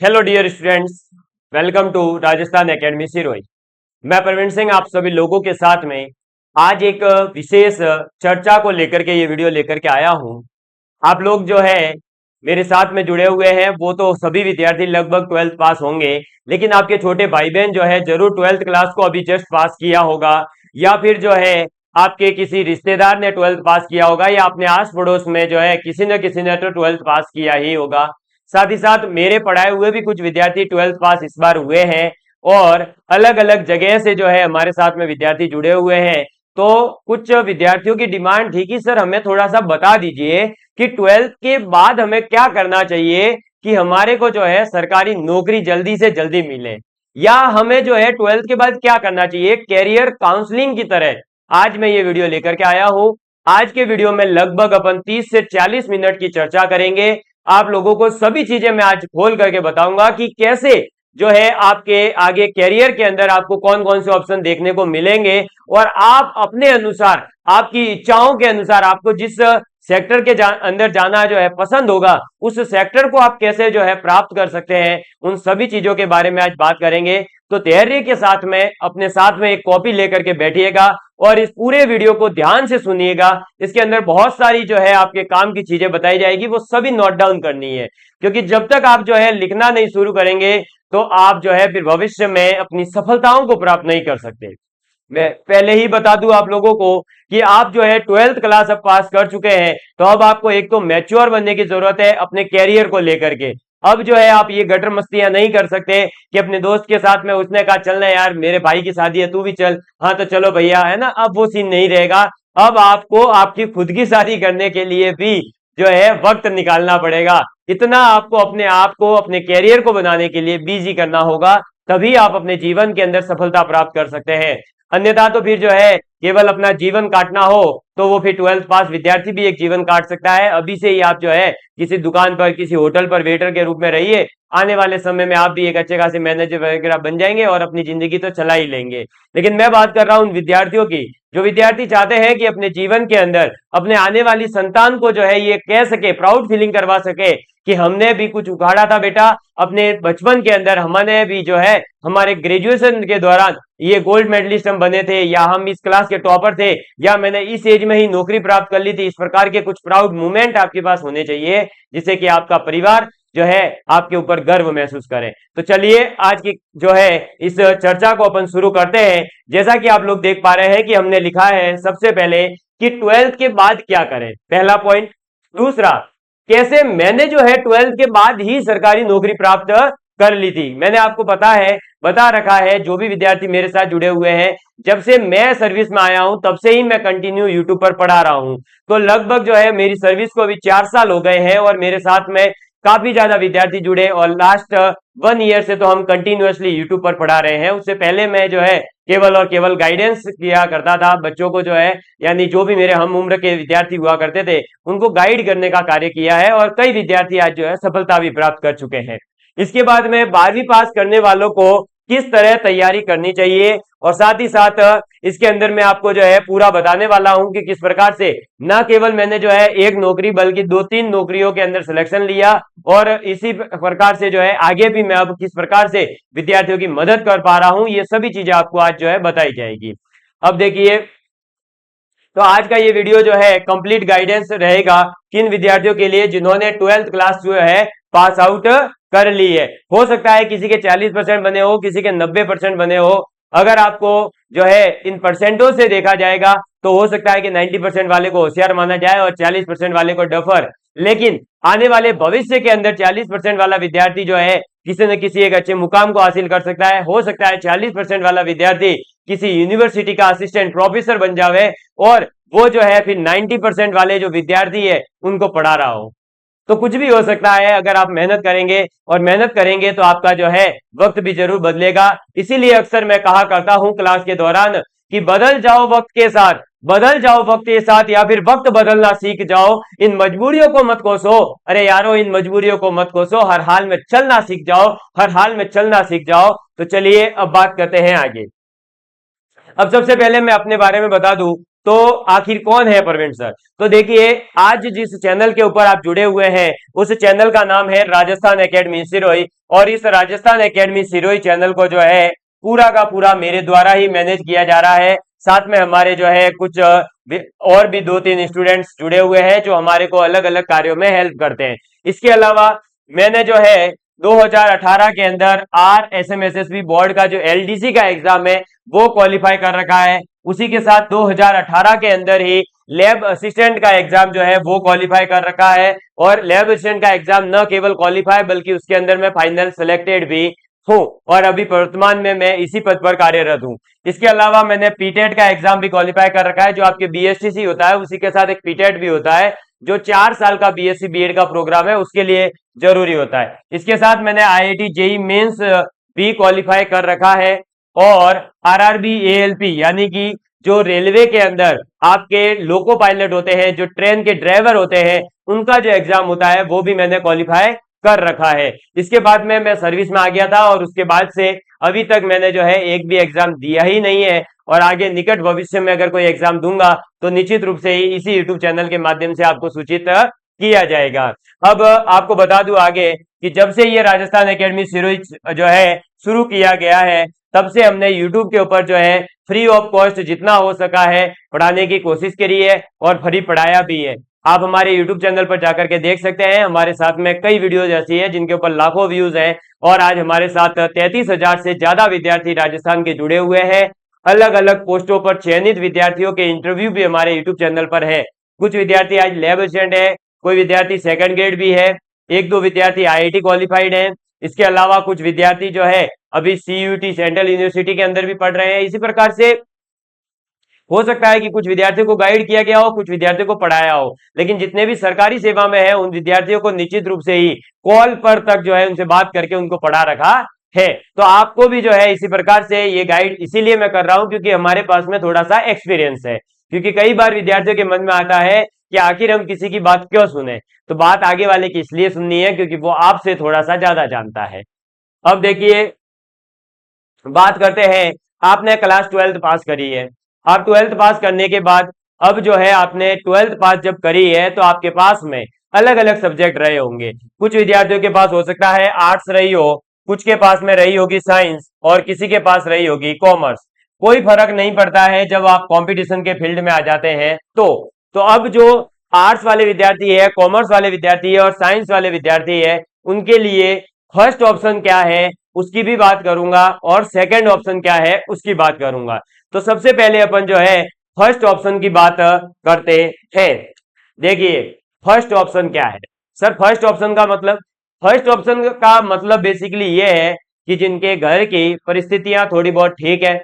Hello dear students, welcome to Rajasthan academy Sirohi. मैं प्रवीण सिंह आप सभी लोगों के साथ में आज एक विशेष चर्चा को लेकर के ये वीडियो लेकर के आया हूं। आप लोग जो है मेरे साथ में जुड़े हुए हैं वो तो सभी विद्यार्थी लगभग 12th पास होंगे, लेकिन आपके छोटे भाई बहन जो है जरूर 12th क्लास को अभी जस्ट पास किया होगा, या फिर जो है आपके किसी रिश्तेदार ने 12th पास किया होगा, या अपने आस पड़ोस में जो है किसी न किसी ने तो 12th पास किया ही होगा। साथ ही साथ मेरे पढ़ाए हुए भी कुछ विद्यार्थी 12th पास इस बार हुए हैं और अलग अलग जगह से जो है हमारे साथ में विद्यार्थी जुड़े हुए हैं। तो कुछ विद्यार्थियों की डिमांड थी कि सर हमें थोड़ा सा बता दीजिए कि 12th के बाद हमें क्या करना चाहिए कि हमारे को जो है सरकारी नौकरी जल्दी से जल्दी मिले, या हमें जो है 12th के बाद क्या करना चाहिए कैरियर काउंसलिंग की तरह। आज मैं ये वीडियो लेकर के आया हूं। आज के वीडियो में लगभग अपन 30 से 40 मिनट की चर्चा करेंगे। आप लोगों को सभी चीजें मैं आज खोल करके बताऊंगा कि कैसे जो है आपके आगे कैरियर के अंदर आपको कौन कौन से ऑप्शन देखने को मिलेंगे, और आप अपने अनुसार आपकी इच्छाओं के अनुसार आपको जिस सेक्टर के अंदर जाना जो है पसंद होगा उस सेक्टर को आप कैसे जो है प्राप्त कर सकते हैं, उन सभी चीजों के बारे में आज बात करेंगे। तो तैयारी के साथ में अपने साथ में एक कॉपी लेकर के बैठिएगा और इस पूरे वीडियो को ध्यान से सुनिएगा। इसके अंदर बहुत सारी जो है आपके काम की चीजें बताई जाएगी, वो सभी नोट डाउन करनी है, क्योंकि जब तक आप जो है लिखना नहीं शुरू करेंगे तो आप जो है फिर भविष्य में अपनी सफलताओं को प्राप्त नहीं कर सकते। मैं पहले ही बता दूं आप लोगों को कि आप जो है 12th क्लास अब पास कर चुके हैं, तो अब आपको एक तो मैच्योर बनने की जरूरत है अपने कैरियर को लेकर के। अब जो है आप ये गटर मस्तियां नहीं कर सकते कि अपने दोस्त के साथ में उसने कहा चलना यार मेरे भाई की शादी है तू भी चल, हाँ तो चलो भैया, है ना। अब वो सीन नहीं रहेगा। अब आपको आपकी खुद की शादी करने के लिए भी जो है वक्त निकालना पड़ेगा। इतना आपको अपने आप को अपने कैरियर को बनाने के लिए बिजी करना होगा, तभी आप अपने जीवन के अंदर सफलता प्राप्त कर सकते हैं। अन्यथा तो फिर जो है केवल अपना जीवन काटना हो तो वो फिर 12th पास विद्यार्थी भी एक जीवन काट सकता है। अभी से ही आप जो है किसी दुकान पर किसी होटल पर वेटर के रूप में रहिए, आने वाले समय में आप भी एक अच्छे खासे मैनेजर वगैरह बन जाएंगे और अपनी जिंदगी तो चला ही लेंगे। लेकिन मैं बात कर रहा हूं उन विद्यार्थियों की जो विद्यार्थी चाहते हैं कि अपने जीवन के अंदर अपने आने वाली संतान को जो है ये कह सके, प्राउड फीलिंग करवा सके कि हमने भी कुछ उखाड़ा था बेटा अपने बचपन के अंदर, हमने भी जो है हमारे ग्रेजुएशन के दौरान ये गोल्ड मेडलिस्ट हम बने थे, या हम इस क्लास के टॉपर थे, या मैंने इस एज में ही नौकरी प्राप्त कर ली थी। इस प्रकार के कुछ प्राउड मोमेंट आपके पास होने चाहिए जिससे कि आपका परिवार जो है आपके ऊपर गर्व महसूस करें। तो चलिए आज की जो है इस चर्चा को अपन शुरू करते हैं। जैसा कि आप लोग देख पा रहे हैं कि हमने लिखा है सबसे पहले कि 12th के बाद क्या करें, पहला पॉइंट। दूसरा, कैसे मैंने जो है 12th के बाद ही सरकारी नौकरी प्राप्त कर ली थी। मैंने आपको बता रखा है, जो भी विद्यार्थी मेरे साथ जुड़े हुए हैं, जब से मैं सर्विस में आया हूं तब से ही मैं कंटिन्यू यूट्यूब पर पढ़ा रहा हूं। तो लगभग जो है मेरी सर्विस को अभी 4 साल हो गए हैं और मेरे साथ में काफी ज्यादा विद्यार्थी जुड़े, और लास्ट 1 ईयर से तो हम कंटिन्यूअसली यूट्यूब पर पढ़ा रहे हैं। उससे पहले मैं जो है केवल और केवल गाइडेंस किया करता था बच्चों को, जो है यानी जो भी मेरे हम उम्र के विद्यार्थी हुआ करते थे उनको गाइड करने का कार्य किया है, और कई विद्यार्थी आज जो है सफलता भी प्राप्त कर चुके हैं। इसके बाद में 12वीं पास करने वालों को किस तरह तैयारी करनी चाहिए, और साथ ही साथ इसके अंदर मैं आपको जो है पूरा बताने वाला हूं कि किस प्रकार से न केवल मैंने जो है एक नौकरी बल्कि 2-3 नौकरियों के अंदर सिलेक्शन लिया, और इसी प्रकार से जो है आगे भी मैं अब किस प्रकार से विद्यार्थियों की मदद कर पा रहा हूं, ये सभी चीजें आपको आज जो है बताई जाएगी। अब देखिए, तो आज का ये वीडियो जो है कंप्लीट गाइडेंस रहेगा किन विद्यार्थियों के लिए जिन्होंने 12th क्लास जो है पास आउट कर ली है। हो सकता है किसी के 40% बने हो, किसी के 90% बने हो। अगर आपको जो है इन परसेंटों से देखा जाएगा तो हो सकता है कि 90% वाले को होशियार माना जाए और 40% वाले को डफर। लेकिन आने वाले भविष्य के अंदर 40% वाला विद्यार्थी जो है किसी न किसी एक अच्छे मुकाम को हासिल कर सकता है। हो सकता है 40% वाला विद्यार्थी किसी यूनिवर्सिटी का असिस्टेंट प्रोफेसर बन जावे, और वो जो है फिर 90% वाले जो विद्यार्थी है उनको पढ़ा रहा हो। तो कुछ भी हो सकता है अगर आप मेहनत करेंगे, और मेहनत करेंगे तो आपका जो है वक्त भी जरूर बदलेगा। इसीलिए अक्सर मैं कहा करता हूं क्लास के दौरान कि बदल जाओ वक्त के साथ, बदल जाओ वक्त के साथ, या फिर वक्त बदलना सीख जाओ। इन मजबूरियों को मत कोसो, अरे यारो इन मजबूरियों को मत कोसो, हर हाल में चलना सीख जाओ, हर हाल में चलना सीख जाओ। तो चलिए अब बात करते हैं आगे। अब सबसे पहले मैं अपने बारे में बता दूं तो आखिर कौन है प्रवीण सर? तो देखिए, आज जिस चैनल के ऊपर आप जुड़े हुए हैं उस चैनल का नाम है राजस्थान एकेडमी सिरोही, और इस राजस्थान एकेडमी सिरोही चैनल को जो है पूरा का पूरा मेरे द्वारा ही मैनेज किया जा रहा है। साथ में हमारे जो है कुछ और भी 2-3 स्टूडेंट्स जुड़े हुए हैं जो हमारे को अलग अलग कार्यों में हेल्प करते हैं। इसके अलावा मैंने जो है 2018 के अंदर RSMSSB बोर्ड का जो LDC का एग्जाम है वो क्वालिफाई कर रखा है। उसी के साथ 2018 के अंदर ही लैब असिस्टेंट का एग्जाम जो है वो क्वालिफाई कर रखा है, और लैब असिस्टेंट का एग्जाम न केवल क्वालिफाई बल्कि उसके अंदर मैं फाइनल सिलेक्टेड भी हूं, और अभी वर्तमान में मैं इसी पद पर कार्यरत हूं। इसके अलावा मैंने पीटेट का एग्जाम भी क्वालिफाई कर रखा है, जो आपके BSTC होता है उसी के साथ एक पीटेट भी होता है, जो 4 साल का BSc BEd का प्रोग्राम है उसके लिए जरूरी होता है। इसके साथ मैंने IIT JEE मेंस भी क्वालिफाई कर रखा है, और RRB ALP यानी कि जो रेलवे के अंदर आपके लोको पायलट होते हैं, जो ट्रेन के ड्राइवर होते हैं, उनका जो एग्जाम होता है वो भी मैंने क्वालिफाई कर रखा है। इसके बाद में मैं सर्विस में आ गया था, और उसके बाद से अभी तक मैंने जो है एक भी एग्जाम दिया ही नहीं है, और आगे निकट भविष्य में अगर कोई एग्जाम दूंगा तो निश्चित रूप से ही इसी यूट्यूब चैनल के माध्यम से आपको सूचित किया जाएगा। अब आपको बता दूं आगे कि जब से ये राजस्थान एकेडमी सिरोही जो है शुरू किया गया है, तब से हमने यूट्यूब के ऊपर जो है फ्री ऑफ कॉस्ट जितना हो सका है पढ़ाने की कोशिश करी है, और फ्री पढ़ाया भी है। आप हमारे यूट्यूब चैनल पर जाकर के देख सकते हैं, हमारे साथ में कई वीडियोज ऐसी है जिनके ऊपर लाखों व्यूज हैं, और आज हमारे साथ 33,000 से ज्यादा विद्यार्थी राजस्थान के जुड़े हुए हैं। अलग अलग पोस्टों पर चयनित विद्यार्थियों के इंटरव्यू भी हमारे यूट्यूब चैनल पर है। कुछ विद्यार्थी आज लैब असिस्टेंट है, कोई विद्यार्थी सेकंड ग्रेड भी है, 1-2 विद्यार्थी IIT क्वालिफाइड है। इसके अलावा कुछ विद्यार्थी जो है अभी CUT सेंट्रल यूनिवर्सिटी के अंदर भी पढ़ रहे हैं। इसी प्रकार से हो सकता है कि कुछ विद्यार्थियों को गाइड किया गया हो, कुछ विद्यार्थियों को पढ़ाया हो, लेकिन जितने भी सरकारी सेवा में है उन विद्यार्थियों को निश्चित रूप से ही कॉल पर तक जो है उनसे बात करके उनको पढ़ा रखा है। तो आपको भी जो है इसी प्रकार से ये गाइड इसीलिए मैं कर रहा हूं क्योंकि हमारे पास में थोड़ा सा एक्सपीरियंस है। क्योंकि कई बार विद्यार्थियों के मन में आता है कि आखिर हम किसी की बात क्यों सुने, तो बात आगे वाले की इसलिए सुननी है क्योंकि वो आपसे थोड़ा सा ज्यादा जानता है। अब देखिए, बात करते हैं, आपने क्लास 12th पास करी है। आप 12th पास करने के बाद अब जो है आपने 12th पास जब करी है तो आपके पास में अलग अलग सब्जेक्ट रहे होंगे। कुछ विद्यार्थियों के पास हो सकता है आर्ट्स रही हो, कुछ के पास में रही होगी साइंस, और किसी के पास रही होगी कॉमर्स। कोई फर्क नहीं पड़ता है जब आप कंपटीशन के फील्ड में आ जाते हैं। तो अब जो आर्ट्स वाले विद्यार्थी है, कॉमर्स वाले विद्यार्थी है और साइंस वाले विद्यार्थी है, उनके लिए फर्स्ट ऑप्शन क्या है उसकी भी बात करूंगा, और सेकंड ऑप्शन क्या है उसकी बात करूंगा। तो सबसे पहले अपन जो है फर्स्ट ऑप्शन की बात करते हैं। देखिए, फर्स्ट ऑप्शन क्या है सर? फर्स्ट ऑप्शन का मतलब बेसिकली ये है कि जिनके घर की परिस्थितियां थोड़ी बहुत ठीक है,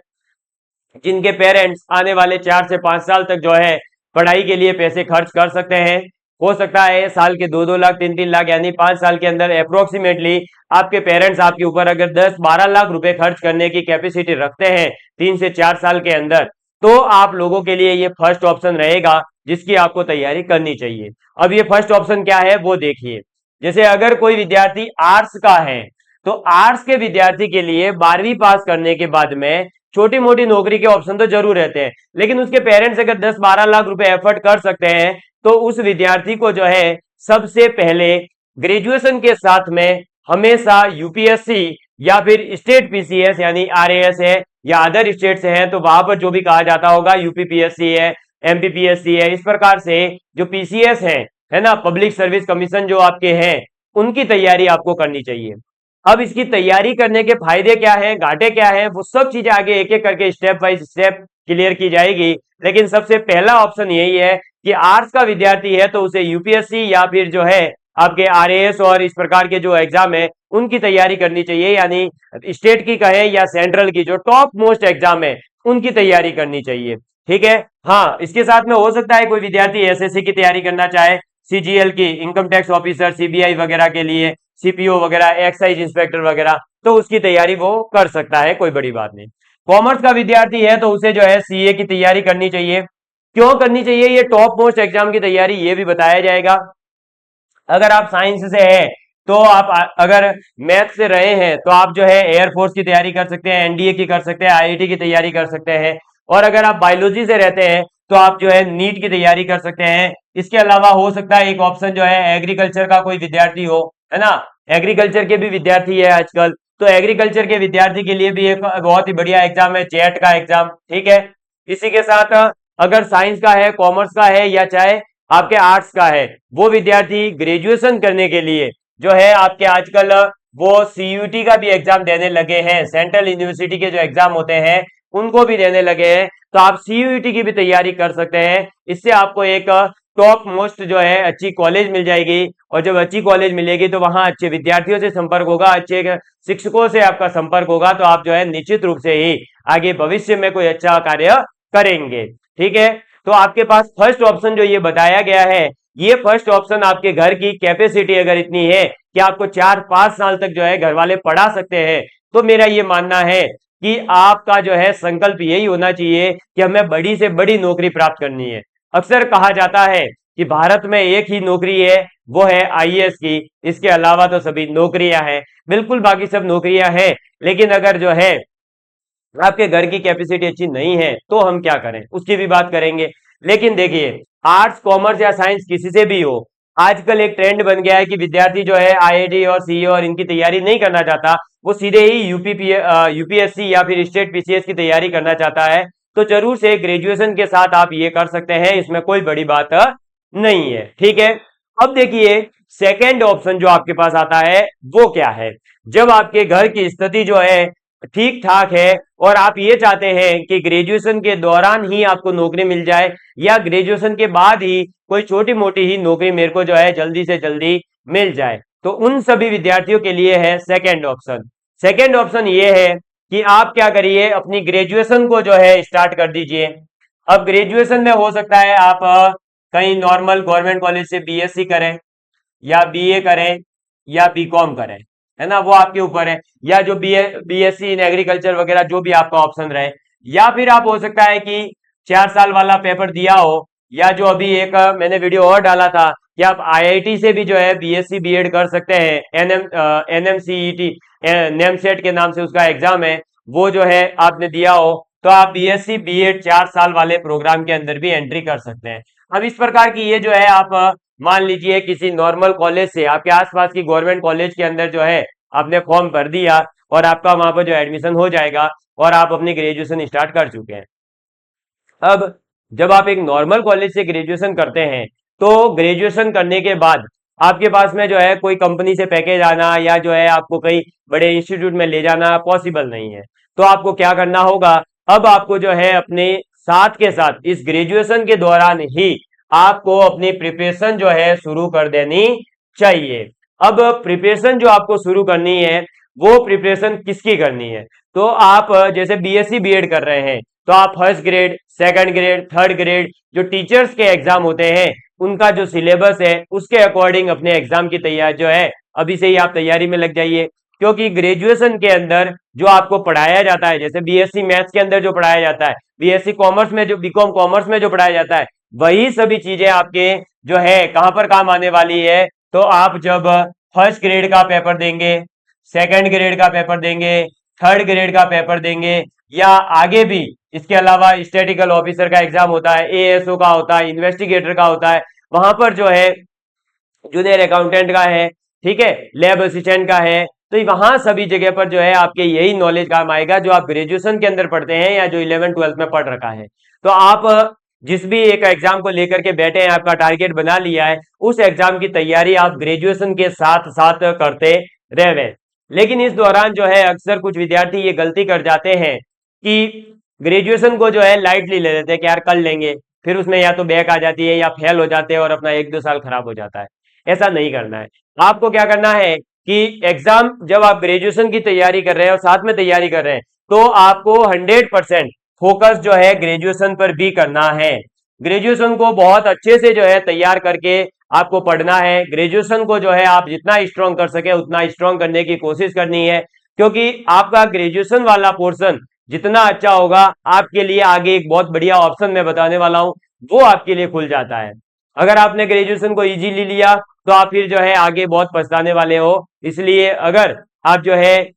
जिनके पेरेंट्स आने वाले 4 से 5 साल तक जो है पढ़ाई के लिए पैसे खर्च कर सकते हैं। हो सकता है साल के 2-2 लाख 3-3 लाख यानी 5 साल के अंदर अप्रोक्सीमेटली आपके पेरेंट्स आपके ऊपर अगर 10-12 लाख रुपए खर्च करने की कैपेसिटी रखते हैं 3 से 4 साल के अंदर, तो आप लोगों के लिए ये फर्स्ट ऑप्शन रहेगा जिसकी आपको तैयारी करनी चाहिए। अब ये फर्स्ट ऑप्शन क्या है वो देखिए। जैसे अगर कोई विद्यार्थी आर्ट्स का है तो आर्ट्स के विद्यार्थी के लिए 12वीं पास करने के बाद में छोटी मोटी नौकरी के ऑप्शन तो जरूर रहते हैं, लेकिन उसके पेरेंट्स अगर 10-12 लाख रुपए एफर्ट कर सकते हैं तो उस विद्यार्थी को जो है सबसे पहले ग्रेजुएशन के साथ में हमेशा UPSC या फिर स्टेट PCS यानी RAS है, या अदर स्टेट से है तो वहां पर जो भी कहा जाता होगा UPPSC है, MPPSC है, इस प्रकार से जो PCS है ना, पब्लिक सर्विस कमीशन जो आपके हैं, उनकी तैयारी आपको करनी चाहिए। अब इसकी तैयारी करने के फायदे क्या है, घाटे क्या है, वो सब चीजें आगे एक एक करके स्टेप बाय स्टेप क्लियर की जाएगी। लेकिन सबसे पहला ऑप्शन यही है कि आर्ट्स का विद्यार्थी है तो उसे UPSC या फिर जो है आपके RAS और इस प्रकार के जो एग्जाम है उनकी तैयारी करनी चाहिए, यानी स्टेट की कहें या सेंट्रल की जो टॉप मोस्ट एग्जाम है उनकी तैयारी करनी चाहिए। ठीक है। हाँ, इसके साथ में हो सकता है कोई विद्यार्थी SSC की तैयारी करना चाहे, CGL की, इनकम टैक्स ऑफिसर, CBI वगैरह के लिए, CPO वगैरह, एक्साइज इंस्पेक्टर वगैरह, तो उसकी तैयारी वो कर सकता है, कोई बड़ी बात नहीं। कॉमर्स का विद्यार्थी है तो उसे जो है CA की तैयारी करनी चाहिए। क्यों करनी चाहिए, ये टॉप मोस्ट एग्जाम की तैयारी, ये भी बताया जाएगा। अगर आप साइंस से हैं तो आप अगर मैथ से रहे हैं तो आप जो है एयरफोर्स की तैयारी कर सकते हैं, NDA की कर सकते हैं, IIT की तैयारी कर सकते हैं। और अगर आप बायोलॉजी से रहते हैं तो आप जो है नीट की तैयारी कर सकते हैं। इसके अलावा हो सकता है एक ऑप्शन जो है एग्रीकल्चर का कोई विद्यार्थी हो, है ना, एग्रीकल्चर के भी विद्यार्थी है आजकल, तो एग्रीकल्चर के विद्यार्थी के लिए भी एक बहुत ही बढ़िया एग्जाम है जेट का एग्जाम, ठीक है। इसी के साथ अगर साइंस का है, कॉमर्स का है, या चाहे आपके आर्ट्स का है, वो विद्यार्थी ग्रेजुएशन करने के लिए जो है आपके आजकल वो सीयूटी का भी एग्जाम देने लगे हैं, सेंट्रल यूनिवर्सिटी के जो एग्जाम होते हैं उनको भी देने लगे हैं, तो आप सीयूटी की भी तैयारी कर सकते हैं। इससे आपको एक टॉप मोस्ट जो है अच्छी कॉलेज मिल जाएगी, और जब अच्छी कॉलेज मिलेगी तो वहां अच्छे विद्यार्थियों से संपर्क होगा, अच्छे शिक्षकों से आपका संपर्क होगा, तो आप जो है निश्चित रूप से ही आगे भविष्य में कोई अच्छा कार्य करेंगे, ठीक है। तो आपके पास फर्स्ट ऑप्शन जो ये बताया गया है, ये फर्स्ट ऑप्शन आपके घर की कैपेसिटी अगर इतनी है कि आपको 4-5 साल तक जो है घर वाले पढ़ा सकते हैं, तो मेरा ये मानना है कि आपका जो है संकल्प यही होना चाहिए कि हमें बड़ी से बड़ी नौकरी प्राप्त करनी है। अक्सर कहा जाता है कि भारत में एक ही नौकरी है, वो है आईएएस की, इसके अलावा तो सभी नौकरियां हैं। बिल्कुल बाकी सब नौकरियां हैं, लेकिन अगर जो है आपके घर की कैपेसिटी अच्छी नहीं है तो हम क्या करें, उसकी भी बात करेंगे। लेकिन देखिए, आर्ट्स कॉमर्स या साइंस किसी से भी हो, आजकल एक ट्रेंड बन गया है कि विद्यार्थी जो है आईआईटी और सीए और इनकी तैयारी नहीं करना चाहता, वो सीधे ही यूपीएससी या फिर स्टेट पीसीएस की तैयारी करना चाहता है। तो जरूर से ग्रेजुएशन के साथ आप ये कर सकते हैं, इसमें कोई बड़ी बात नहीं है, ठीक है। अब देखिए, सेकेंड ऑप्शन जो आपके पास आता है वो क्या है। जब आपके घर की स्थिति जो है ठीक ठाक है और आप ये चाहते हैं कि ग्रेजुएशन के दौरान ही आपको नौकरी मिल जाए, या ग्रेजुएशन के बाद ही कोई छोटी मोटी ही नौकरी मेरे को जो है जल्दी से जल्दी मिल जाए, तो उन सभी विद्यार्थियों के लिए है सेकेंड ऑप्शन। सेकेंड ऑप्शन ये है कि आप क्या करिए, अपनी ग्रेजुएशन को जो है स्टार्ट कर दीजिए। अब ग्रेजुएशन में हो सकता है आप कहीं नॉर्मल गवर्नमेंट कॉलेज से बीएससी करें, या बीए करें, या बीकॉम करें, है ना, वो आपके ऊपर है, या जो बीएससी इन एग्रीकल्चर वगैरह जो भी आपका ऑप्शन रहे। या फिर आप हो सकता है कि 4 साल वाला पेपर दिया हो, या जो अभी एक मैंने वीडियो और डाला था कि आप आईआईटी से भी जो है बीएससी बीएड कर सकते हैं, एनएमसीईटी नेमसेट के नाम से उसका एग्जाम है, वो जो है आपने दिया हो, तो आप बीएससी बीएड 4 साल वाले प्रोग्राम के अंदर भी एंट्री कर सकते हैं। अब इस प्रकार की ये जो है आप मान लीजिए किसी नॉर्मल कॉलेज से, आपके आसपास की गवर्नमेंट कॉलेज के अंदर जो है आपने फॉर्म भर दिया और आपका वहां पर जो एडमिशन हो जाएगा और आप अपनी ग्रेजुएशन स्टार्ट कर चुके हैं। अब जब आप एक नॉर्मल कॉलेज से ग्रेजुएशन करते हैं, तो ग्रेजुएशन करने के बाद आपके पास में जो है कोई कंपनी से पैकेज आना, या जो है आपको कई बड़े इंस्टीट्यूट में ले जाना पॉसिबल नहीं है। तो आपको क्या करना होगा, अब आपको जो है अपने साथ के साथ इस ग्रेजुएशन के दौरान ही आपको अपनी प्रिपरेशन जो है शुरू कर देनी चाहिए। अब प्रिपरेशन जो आपको शुरू करनी है, वो प्रिपरेशन किसकी करनी है, तो आप जैसे बीएससी बीएड कर रहे हैं, तो आप first grade, second grade, third grade जो टीचर्स के एग्जाम होते हैं उनका जो सिलेबस है उसके अकॉर्डिंग अपने एग्जाम की तैयारी जो है अभी से ही आप तैयारी में लग जाइए। क्योंकि ग्रेजुएशन के अंदर जो आपको पढ़ाया जाता है, जैसे बीएससी मैथ्स के अंदर जो पढ़ाया जाता है, बीएससी कॉमर्स में जो, बीकॉम कॉमर्स में जो पढ़ाया जाता है, वही सभी चीजें आपके जो है कहां पर काम आने वाली है। तो आप जब फर्स्ट ग्रेड का पेपर देंगे, सेकंड ग्रेड का पेपर देंगे, थर्ड ग्रेड का पेपर देंगे, या आगे भी इसके अलावा स्टैटिकल ऑफिसर का एग्जाम होता है, एएसओ का होता है, इन्वेस्टिगेटर का होता है, वहां पर जो है जूनियर अकाउंटेंट का है, ठीक है, लैब असिस्टेंट का है, तो वहां सभी जगह पर जो है आपके यही नॉलेज काम आएगा जो आप ग्रेजुएशन के अंदर पढ़ते हैं या जो 11th-12th में पढ़ रखा है। तो आप जिस भी एक एग्जाम को लेकर के बैठे हैं, आपका टारगेट बना लिया है, उस एग्जाम की तैयारी आप ग्रेजुएशन के साथ साथ करते रहे। लेकिन इस दौरान जो है अक्सर कुछ विद्यार्थी ये गलती कर जाते हैं कि ग्रेजुएशन को जो है लाइटली ले लेते हैं कि यार कर लेंगे, फिर उसमें या तो बैक आ जाती है या फेल हो जाते हैं और अपना 1-2 साल खराब हो जाता है। ऐसा नहीं करना है। आपको क्या करना है कि एग्जाम जब आप ग्रेजुएशन की तैयारी कर रहे हैं और साथ में तैयारी कर रहे हैं, तो आपको 100% फोकस जो है ग्रेजुएशन पर भी करना है। ग्रेजुएशन को बहुत अच्छे से जो है तैयार करके आपको पढ़ना है। ग्रेजुएशन को जो है आप जितना स्ट्रॉन्ग कर सके उतना स्ट्रॉन्ग करने की कोशिश करनी है, क्योंकि आपका ग्रेजुएशन वाला पोर्शन जितना अच्छा होगा आपके लिए आगे एक बहुत बढ़िया ऑप्शन मैं बताने वाला हूं, वो आपके लिए खुल जाता है। अगर आपने ग्रेजुएशन को इजीली लिया तो आप फिर जो है आगे बहुत पछताने वाले हो। इसलिए अगर आप जो है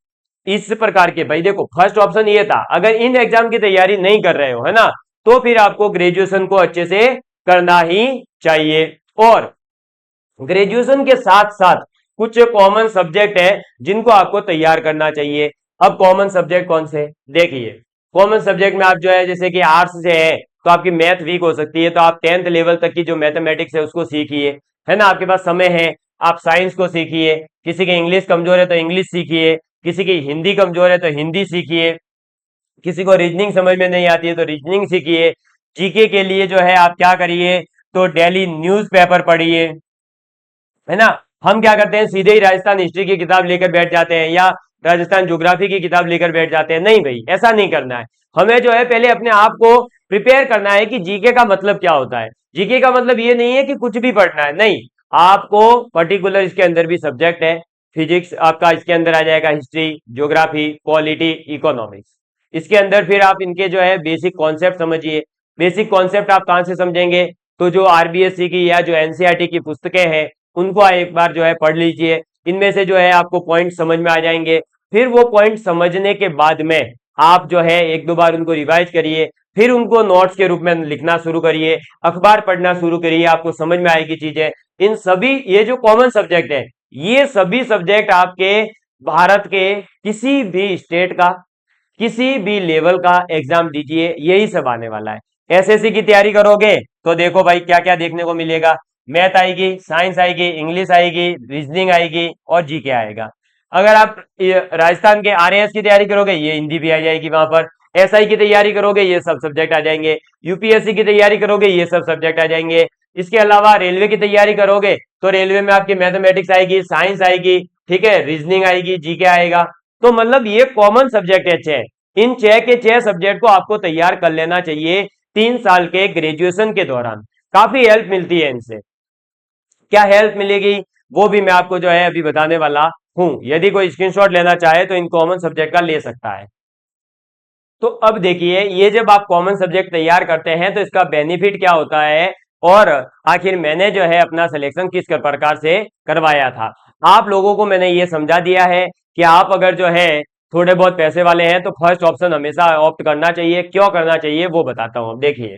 इस प्रकार के, भाई देखो फर्स्ट ऑप्शन ये था, अगर इन एग्जाम की तैयारी नहीं कर रहे हो, है ना, तो फिर आपको ग्रेजुएशन को अच्छे से करना ही चाहिए। और ग्रेजुएशन के साथ साथ कुछ कॉमन सब्जेक्ट है जिनको आपको तैयार करना चाहिए। अब कॉमन सब्जेक्ट कौन से, देखिए कॉमन सब्जेक्ट में आप जो है जैसे कि आर्ट्स से है तो आपकी मैथ वीक हो सकती है, तो आप 10th लेवल तक की जो मैथमेटिक्स है उसको सीखिए, है ना। आपके पास समय है, आप साइंस को सीखिए। किसी के इंग्लिश कमजोर है तो इंग्लिश सीखिए, किसी की हिंदी कमजोर है तो हिंदी सीखिए, किसी को रीजनिंग समझ में नहीं आती है तो रीजनिंग सीखिए। जीके के लिए जो है आप क्या करिए, तो डेली न्यूज़पेपर पढ़िए, है ना। हम क्या करते हैं, सीधे ही राजस्थान हिस्ट्री की किताब लेकर बैठ जाते हैं या राजस्थान ज्योग्राफी की किताब लेकर बैठ जाते हैं। नहीं भाई, ऐसा नहीं करना है। हमें जो है पहले अपने आप को प्रिपेयर करना है कि जीके का मतलब क्या होता है। जीके का मतलब ये नहीं है कि कुछ भी पढ़ना है, नहीं। आपको पर्टिकुलर इसके अंदर भी सब्जेक्ट है, फिजिक्स आपका इसके अंदर आ जाएगा, हिस्ट्री, ज्योग्राफी, पॉलिटी, इकोनॉमिक्स। इसके अंदर फिर आप इनके जो है बेसिक कॉन्सेप्ट समझिए। बेसिक कॉन्सेप्ट आप कहां से समझेंगे, तो जो आरबीएससी की या जो एनसीईआरटी की पुस्तकें हैं उनको एक बार जो है पढ़ लीजिए। इनमें से जो है आपको पॉइंट समझ में आ जाएंगे। फिर वो पॉइंट समझने के बाद में आप जो है एक दो बार उनको रिवाइज करिए, फिर उनको नोट्स के रूप में लिखना शुरू करिए, अखबार पढ़ना शुरू करिए, आपको समझ में आएगी चीजें। इन सभी ये जो कॉमन सब्जेक्ट है, ये सभी सब्जेक्ट आपके भारत के किसी भी स्टेट का, किसी भी लेवल का एग्जाम दीजिए, यही सब आने वाला है। एसएससी की तैयारी करोगे तो देखो भाई क्या क्या देखने को मिलेगा। मैथ आएगी, साइंस आएगी, इंग्लिश आएगी, रीजनिंग आएगी और जीके आएगा। अगर आप राजस्थान के आरएएस की तैयारी करोगे, ये हिंदी भी आ जाएगी वहां पर। एसआई की तैयारी करोगे, ये सब सब्जेक्ट आ जाएंगे। यूपीएससी की तैयारी करोगे, ये सब सब्जेक्ट आ जाएंगे। इसके अलावा रेलवे की तैयारी करोगे तो रेलवे में आपकी मैथमेटिक्स आएगी, साइंस आएगी, ठीक है, रीजनिंग आएगी, जीके आएगा। तो मतलब ये कॉमन सब्जेक्ट है 6। इन 6 के 6 सब्जेक्ट को आपको तैयार कर लेना चाहिए 3 साल के ग्रेजुएशन के दौरान। काफी हेल्प मिलती है इनसे। क्या हेल्प मिलेगी वो भी मैं आपको जो है अभी बताने वाला हूं। यदि कोई स्क्रीनशॉट लेना चाहे तो इन कॉमन सब्जेक्ट का ले सकता है। तो अब देखिए, ये जब आप कॉमन सब्जेक्ट तैयार करते हैं तो इसका बेनिफिट क्या होता है, और आखिर मैंने जो है अपना सिलेक्शन किस प्रकार से करवाया था। आप लोगों को मैंने ये समझा दिया है कि आप अगर जो है थोड़े बहुत पैसे वाले हैं तो फर्स्ट ऑप्शन हमेशा ऑप्ट करना चाहिए। क्यों करना चाहिए वो बताता हूं। अब देखिए,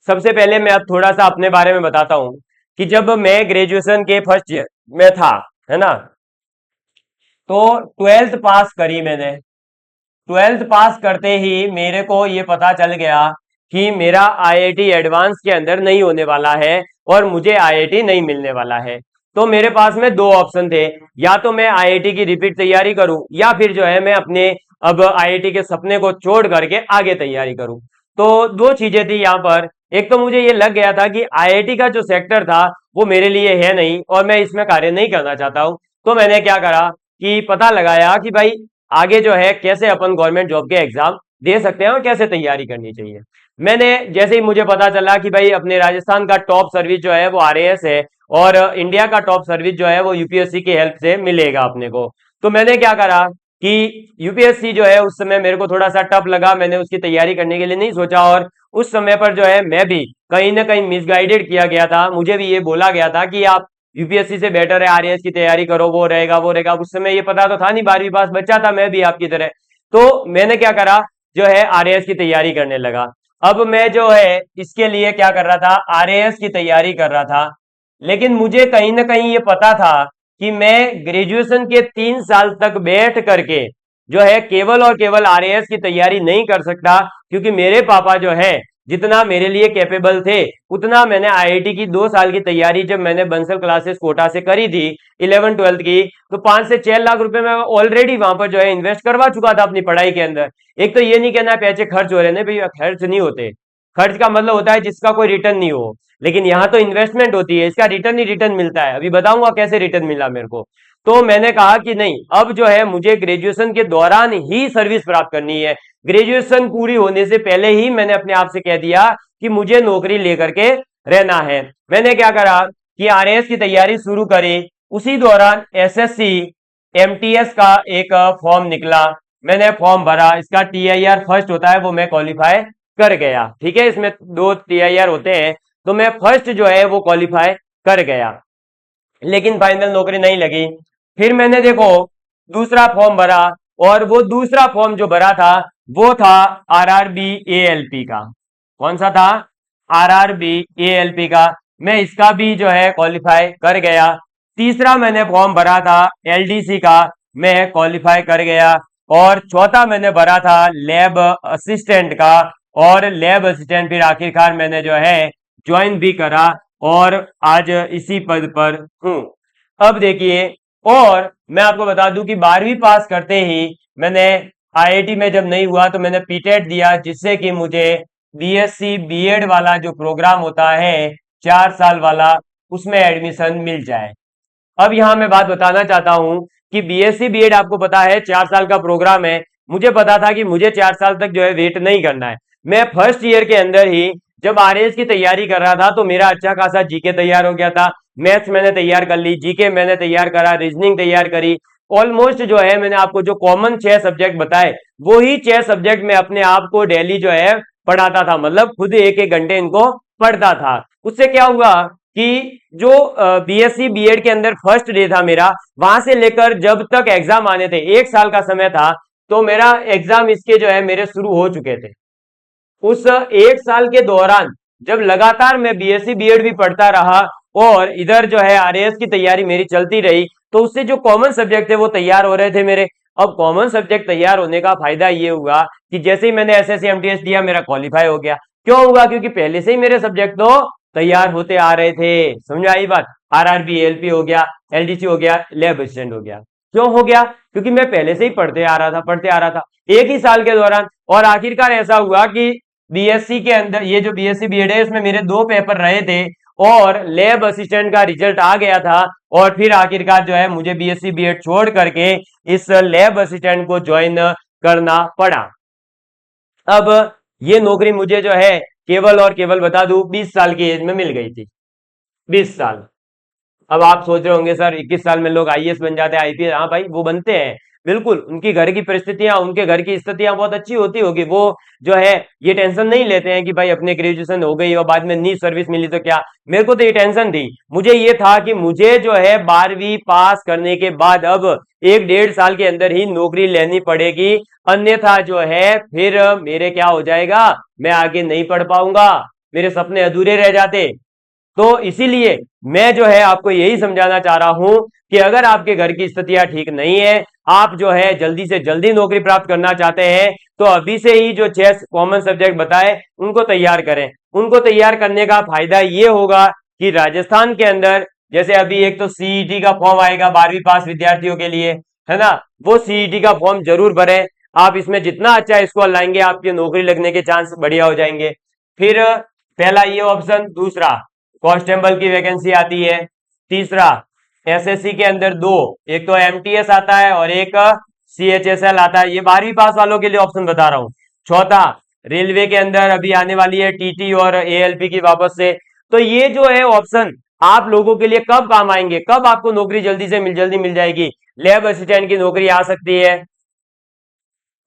सबसे पहले मैं अब थोड़ा सा अपने बारे में बताता हूं कि जब मैं ग्रेजुएशन के फर्स्ट ईयर में था, है ना, तो 12th पास करी मैंने। 12th पास करते ही मेरे को ये पता चल गया कि मेरा आईआईटी एडवांस के अंदर नहीं होने वाला है और मुझे आईआईटी नहीं मिलने वाला है। तो मेरे पास में दो ऑप्शन थे, या तो मैं आईआईटी की रिपीट तैयारी करूं या फिर जो है मैं अपने अब आईआईटी के सपने को छोड़ करके आगे तैयारी करूं। तो दो चीजें थी यहाँ पर। एक तो मुझे ये लग गया था कि आईआईटी का जो सेक्टर था वो मेरे लिए है नहीं और मैं इसमें कार्य नहीं करना चाहता हूं। तो मैंने क्या करा कि पता लगाया कि भाई आगे जो है कैसे अपन गवर्नमेंट जॉब के एग्जाम दे सकते हैं और कैसे तैयारी करनी चाहिए। मैंने जैसे ही मुझे पता चला कि भाई अपने राजस्थान का टॉप सर्विस जो है वो आरएएस है और इंडिया का टॉप सर्विस जो है वो यूपीएससी की हेल्प से मिलेगा अपने को, तो मैंने क्या करा कि यूपीएससी जो है उस समय मेरे को थोड़ा सा टफ लगा, मैंने उसकी तैयारी करने के लिए नहीं सोचा। और उस समय पर जो है मैं भी कहीं ना कहीं मिसगाइडेड किया गया था। मुझे भी ये बोला गया था कि आप यूपीएससी से बेटर है आरएएस की तैयारी करो, वो रहेगा वो रहेगा। उस समय ये पता तो था नहीं, 12वीं पास बच्चा था मैं भी आपकी तरह। तो मैंने क्या करा, जो है आरएएस की तैयारी करने लगा। अब मैं जो है इसके लिए क्या कर रहा था, आरएएस की तैयारी कर रहा था। लेकिन मुझे कहीं ना कहीं ये पता था कि मैं ग्रेजुएशन के 3 साल तक बैठ करके जो है केवल और केवल आरएएस की तैयारी नहीं कर सकता, क्योंकि मेरे पापा जो है जितना मेरे लिए कैपेबल थे उतना मैंने आईआईटी की 2 साल की तैयारी जब मैंने बंसल क्लासेस कोटा से करी थी 11th-12th की, तो 5 से 6 लाख रुपए मैं ऑलरेडी वहां पर जो है इन्वेस्ट करवा चुका था अपनी पढ़ाई के अंदर। एक तो ये नहीं कहना पैसे खर्च हो रहे हैं, भैया खर्च नहीं होते। खर्च का मतलब होता है जिसका कोई रिटर्न नहीं हो, लेकिन यहाँ तो इन्वेस्टमेंट होती है, इसका रिटर्न ही रिटर्न मिलता है। अभी बताऊंगा कैसे रिटर्न मिला मेरे को। तो मैंने कहा कि नहीं, अब जो है मुझे ग्रेजुएशन के दौरान ही सर्विस प्राप्त करनी है। ग्रेजुएशन पूरी होने से पहले ही मैंने अपने आप से कह दिया कि मुझे नौकरी लेकर के रहना है। मैंने क्या करा कि आरएएस की तैयारी शुरू करी। उसी दौरान एसएससी एमटीएस का एक फॉर्म निकला, मैंने फॉर्म भरा। इसका टीआईआर फर्स्ट होता है, वो मैं क्वालिफाई कर गया। ठीक है, इसमें 2 टीआईआर होते हैं, तो मैं फर्स्ट जो है वो क्वालिफाई कर गया, लेकिन फाइनल नौकरी नहीं लगी। फिर मैंने देखो दूसरा फॉर्म भरा, और वो दूसरा फॉर्म जो भरा था वो था आरआरबी एएलपी का। कौन सा था? आरआरबी एएलपी का। मैं इसका भी जो है क्वालिफाई कर गया। तीसरा मैंने फॉर्म भरा था एलडीसी का, मैं क्वालिफाई कर गया। और चौथा मैंने भरा था लैब असिस्टेंट का, और लैब असिस्टेंट फिर आखिरकार मैंने जो है ज्वाइन भी करा, और आज इसी पद पर हूं। अब देखिए, और मैं आपको बता दूं कि 12वीं पास करते ही मैंने आईआईटी में जब नहीं हुआ तो मैंने पीटेट दिया, जिससे कि मुझे बीएससी बीएड वाला जो प्रोग्राम होता है 4 साल वाला, उसमें एडमिशन मिल जाए। अब यहां मैं बात बताना चाहता हूं कि बीएससी बीएड आपको पता है 4 साल का प्रोग्राम है। मुझे पता था कि मुझे 4 साल तक जो है वेट नहीं करना है। मैं फर्स्ट ईयर के अंदर ही जब आरएएस की तैयारी कर रहा था तो मेरा अच्छा खासा जीके तैयार हो गया था। मैथ्स मैंने तैयार कर ली, जीके मैंने तैयार करा, रीजनिंग तैयार करी। ऑलमोस्ट जो है मैंने आपको जो कॉमन 6 सब्जेक्ट बताए, वो ही 6 सब्जेक्ट में अपने आप को डेली जो है पढ़ाता था, मतलब खुद एक एक घंटे इनको पढ़ता था। उससे क्या हुआ कि जो बीएससी बीएड के अंदर फर्स्ट डे था मेरा, वहां से लेकर जब तक एग्जाम आने थे 1 साल का समय था, तो मेरा एग्जाम इसके जो है मेरे शुरू हो चुके थे। उस 1 साल के दौरान जब लगातार मैं बीएससी बीएड भी पढ़ता रहा और इधर जो है आरएएस की तैयारी मेरी चलती रही, तो उससे जो कॉमन सब्जेक्ट थे वो तैयार हो रहे थे मेरे। अब कॉमन सब्जेक्ट तैयार होने का फायदा ये हुआ कि जैसे ही मैंने एसएससी एमटीएस दिया, मेरा क्वालिफाई हो गया। क्यों हुआ? क्योंकि पहले से ही मेरे सब्जेक्ट तो तैयार होते आ रहे थे। समझ आई बात? आरआरबी एलपी हो गया, एलडीसी हो गया, लैब असिस्टेंट हो गया। क्यों हो गया? क्योंकि मैं पहले से ही पढ़ते आ रहा था एक ही साल के दौरान। और आखिरकार ऐसा हुआ कि बीएससी के अंदर ये जो बीएससी बीएड है उसमें मेरे 2 पेपर रहे थे, और लैब असिस्टेंट का रिजल्ट आ गया था। और फिर आखिरकार जो है मुझे बीएससी बीएड छोड़ करके इस लैब असिस्टेंट को ज्वाइन करना पड़ा। अब ये नौकरी मुझे जो है केवल और केवल बता दूं 20 साल की एज में मिल गई थी। 20 साल। अब आप सोच रहे होंगे सर 21 साल में लोग आईएएस बन जाते हैं, आईपीएस। हाँ भाई, वो बनते हैं। बिल्कुल, उनकी घर की परिस्थितियां, उनके घर की स्थितियां बहुत अच्छी होती होगी। वो जो है ये टेंशन नहीं लेते हैं कि भाई अपने ग्रेजुएशन हो गई और बाद में नी सर्विस मिली तो क्या। मेरे को तो ये टेंशन थी। मुझे ये था कि मुझे जो है 12वीं पास करने के बाद अब 1 डेढ़ साल के अंदर ही नौकरी लेनी पड़ेगी, अन्यथा जो है फिर मेरे क्या हो जाएगा, मैं आगे नहीं पढ़ पाऊंगा, मेरे सपने अधूरे रह जाते। तो इसीलिए मैं जो है आपको यही समझाना चाह रहा हूं कि अगर आपके घर की स्थितियां ठीक नहीं है, आप जो है जल्दी से जल्दी नौकरी प्राप्त करना चाहते हैं, तो अभी से ही जो 6 कॉमन सब्जेक्ट बताए उनको तैयार करें। उनको तैयार करने का फायदा ये होगा कि राजस्थान के अंदर जैसे अभी एक तो सीईटी का फॉर्म आएगा 12वीं पास विद्यार्थियों के लिए, है ना। वो सीईटी का फॉर्म जरूर भरें। आप इसमें जितना अच्छा स्कोर लाएंगे आपकी नौकरी लगने के चांस बढ़िया हो जाएंगे। फिर पहला ये ऑप्शन। दूसरा, कांस्टेबल की वैकेंसी आती है। तीसरा, एसएससी के अंदर 2, एक तो एमटीएस आता है और एक सीएचएसएल आता है। ये 12वीं पास वालों के लिए ऑप्शन बता रहा हूं। चौथा, रेलवे के अंदर अभी आने वाली है टीटी और एएलपी की वापस से। तो ये जो है ऑप्शन आप लोगों के लिए कब काम आएंगे, कब आपको नौकरी जल्दी मिल जाएगी। लैब असिस्टेंट की नौकरी आ सकती है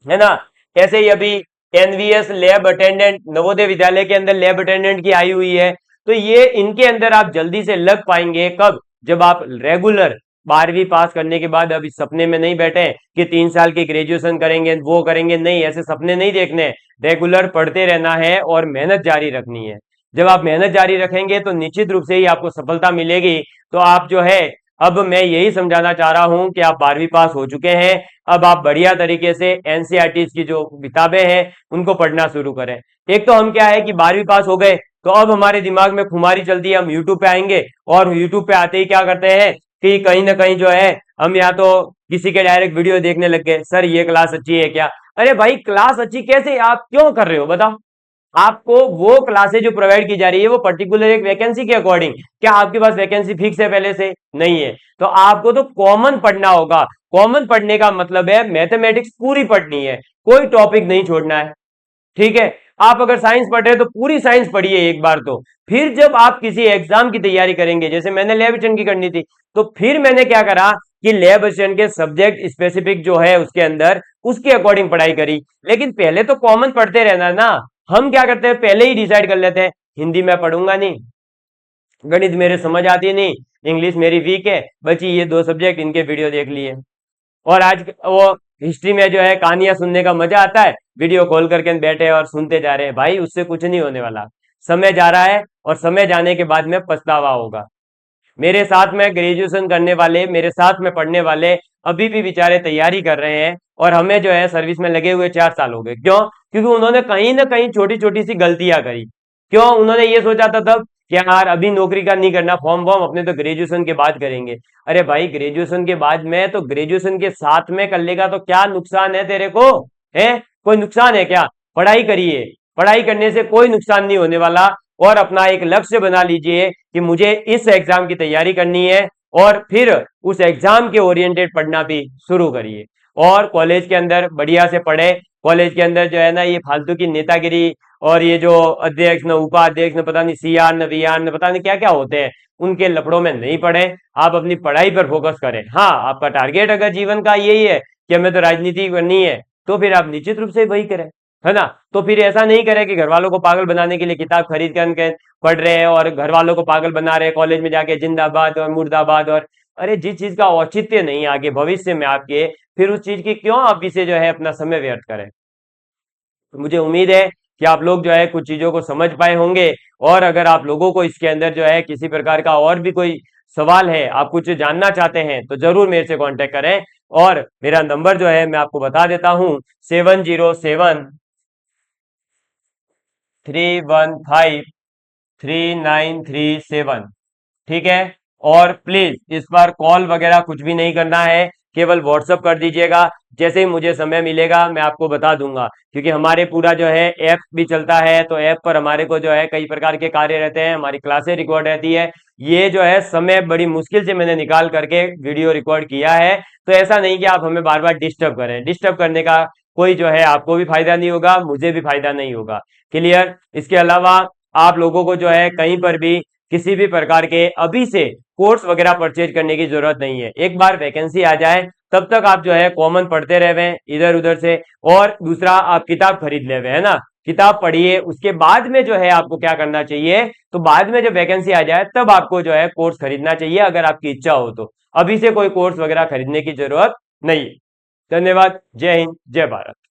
ना। ऐसे ही अभी NVS lab attendant, Navodaya Vidyalaya के अंदर लैब अटेंडेंट की आई हुई है। तो ये इनके अंदर आप जल्दी से लग पाएंगे कब, जब आप रेगुलर 12वीं पास करने के बाद अभी सपने में नहीं बैठे कि 3 साल की ग्रेजुएशन करेंगे वो करेंगे, नहीं, ऐसे सपने नहीं देखने। रेगुलर पढ़ते रहना है और मेहनत जारी रखनी है। जब आप मेहनत जारी रखेंगे तो निश्चित रूप से ही आपको सफलता मिलेगी। तो आप जो है, अब मैं यही समझाना चाह रहा हूं कि आप 12वीं पास हो चुके हैं, अब आप बढ़िया तरीके से एनसीईआरटी की जो किताबें हैं उनको पढ़ना शुरू करें। एक तो हम क्या है कि 12वीं पास हो गए तो अब हमारे दिमाग में खुमारी चलती है, हम यूट्यूब पे आएंगे और यूट्यूब पे आते ही क्या करते हैं कि कहीं ना कहीं जो है हम या तो किसी के डायरेक्ट वीडियो देखने लग गए, सर ये क्लास अच्छी है क्या। अरे भाई, क्लास अच्छी कैसे, आप क्यों कर रहे हो बताओ। आपको वो क्लासेज जो प्रोवाइड की जा रही है वो पर्टिकुलर एक वैकेंसी के अकॉर्डिंग, क्या आपके पास वैकेंसी फिक्स है पहले से? नहीं है। तो आपको तो कॉमन पढ़ना होगा। कॉमन पढ़ने का मतलब है मैथमेटिक्स पूरी पढ़नी है, कोई टॉपिक नहीं छोड़ना है। ठीक है। आप अगर साइंस पढ़ रहे हैं तो पूरी साइंस पढ़िए एक बार। तो फिर जब आप किसी एग्जाम की तैयारी करेंगे, जैसे मैंने लैब असिस्टेंट की करनी थी, तो फिर मैंने क्या करा कि लैब असिस्टेंट के सब्जेक्ट स्पेसिफिक जो है उसके अंदर उसके अकॉर्डिंग पढ़ाई करी। लेकिन पहले तो कॉमन पढ़ते रहना ना। हम क्या करते हैं, पहले ही डिसाइड कर लेते हैं हिंदी मैं पढ़ूंगा नहीं, गणित मेरे समझ आती नहीं, इंग्लिश मेरी वीक है, बची ये 2 सब्जेक्ट, इनके वीडियो देख लिए। और आज वो हिस्ट्री में जो है कहानियां सुनने का मजा आता है, वीडियो कॉल करके बैठे और सुनते जा रहे हैं, भाई उससे कुछ नहीं होने वाला। समय जा रहा है और समय जाने के बाद में पछतावा होगा। मेरे साथ में ग्रेजुएशन करने वाले, मेरे साथ में पढ़ने वाले अभी भी बेचारे तैयारी कर रहे हैं और हमें जो है सर्विस में लगे हुए 4 साल हो गए। क्यों? क्योंकि उन्होंने कहीं ना कहीं छोटी छोटी सी गलतियां करी। क्यों? उन्होंने ये सोचा था तब कि यार अभी नौकरी का नहीं करना, फॉर्म वॉर्म अपने तो ग्रेजुएशन के बाद करेंगे। अरे भाई ग्रेजुएशन के बाद में तो ग्रेजुएशन के साथ में कर लेगा तो क्या नुकसान है तेरे को? है कोई नुकसान है क्या? पढ़ाई करिए, पढ़ाई करने से कोई नुकसान नहीं होने वाला। और अपना एक लक्ष्य बना लीजिए कि मुझे इस एग्जाम की तैयारी करनी है और फिर उस एग्जाम के ओरिएंटेड पढ़ना भी शुरू करिए। और कॉलेज के अंदर बढ़िया से पढ़े। कॉलेज के अंदर जो है ना ये फालतू की नेतागिरी और ये जो अध्यक्ष न उपाध्यक्ष न पता नहीं सीआर न वीआर न पता नहीं क्या क्या होते हैं, उनके लफड़ों में नहीं पड़े। आप अपनी पढ़ाई पर फोकस करें। हाँ, आपका टारगेट अगर जीवन का यही है कि हमें तो राजनीति करनी है, तो फिर आप निश्चित रूप से वही करें, है ना। तो फिर ऐसा नहीं करें कि घर वालों को पागल बनाने के लिए किताब खरीद कर पढ़ रहे हैं और घर वालों को पागल बना रहे हैं, कॉलेज में जाके जिंदाबाद और मुर्दाबाद। और अरे जिस चीज का औचित्य नहीं आगे भविष्य में आपके, फिर उस चीज की क्यों आप इसे जो है अपना समय व्यर्थ करें। तो मुझे उम्मीद है कि आप लोग जो है कुछ चीजों को समझ पाए होंगे। और अगर आप लोगों को इसके अंदर जो है किसी प्रकार का और भी कोई सवाल है, आप कुछ जानना चाहते हैं, तो जरूर मेरे से कांटेक्ट करें। और मेरा नंबर जो है मैं आपको बता देता हूं, 7073153937। ठीक है। और प्लीज इस बार कॉल वगैरह कुछ भी नहीं करना है, केवल व्हाट्सअप कर दीजिएगा। जैसे ही मुझे समय मिलेगा मैं आपको बता दूंगा, क्योंकि हमारे पूरा जो है ऐप भी चलता है, तो ऐप पर हमारे को जो है कई प्रकार के कार्य रहते हैं, हमारी क्लासें रिकॉर्ड रहती है। ये जो है समय बड़ी मुश्किल से मैंने निकाल करके वीडियो रिकॉर्ड किया है। तो ऐसा नहीं कि आप हमें बार बार डिस्टर्ब करें, डिस्टर्ब करने का कोई जो है आपको भी फायदा नहीं होगा, मुझे भी फायदा नहीं होगा। क्लियर? इसके अलावा आप लोगों को जो है कहीं पर भी किसी भी प्रकार के अभी से कोर्स वगैरह परचेज करने की जरूरत नहीं है। एक बार वैकेंसी आ जाए तब तक आप जो है कॉमन पढ़ते रहे इधर उधर से। और दूसरा, आप किताब खरीद ले, है ना, किताब पढ़िए। उसके बाद में जो है आपको क्या करना चाहिए, तो बाद में जब वैकेंसी आ जाए तब आपको जो है कोर्स खरीदना चाहिए, अगर आपकी इच्छा हो तो। अभी से कोई कोर्स वगैरह खरीदने की जरूरत नहीं। धन्यवाद। जय हिंद, जय भारत।